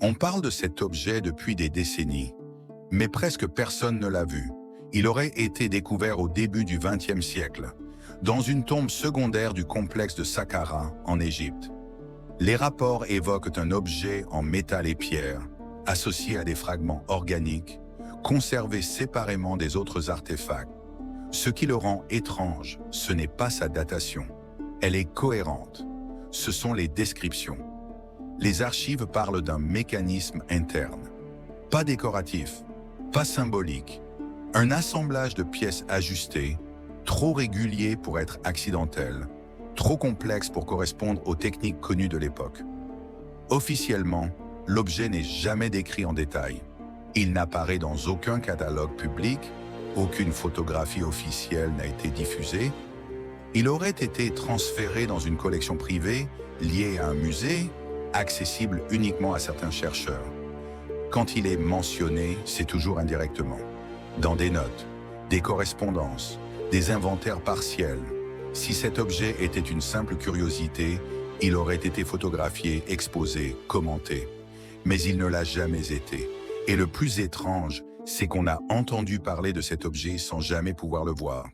On parle de cet objet depuis des décennies, mais presque personne ne l'a vu. Il aurait été découvert au début du XXe siècle, dans une tombe secondaire du complexe de Saqqara, en Égypte. Les rapports évoquent un objet en métal et pierre, associé à des fragments organiques, conservés séparément des autres artefacts. Ce qui le rend étrange, ce n'est pas sa datation. Elle est cohérente. Ce sont les descriptions. Les archives parlent d'un mécanisme interne. Pas décoratif, pas symbolique. Un assemblage de pièces ajustées, trop régulier pour être accidentel, trop complexe pour correspondre aux techniques connues de l'époque. Officiellement, l'objet n'est jamais décrit en détail. Il n'apparaît dans aucun catalogue public, aucune photographie officielle n'a été diffusée. Il aurait été transféré dans une collection privée, liée à un musée, accessible uniquement à certains chercheurs. Quand il est mentionné, c'est toujours indirectement. Dans des notes, des correspondances, des inventaires partiels. Si cet objet était une simple curiosité, il aurait été photographié, exposé, commenté. Mais il ne l'a jamais été. Et le plus étrange, c'est qu'on a entendu parler de cet objet sans jamais pouvoir le voir.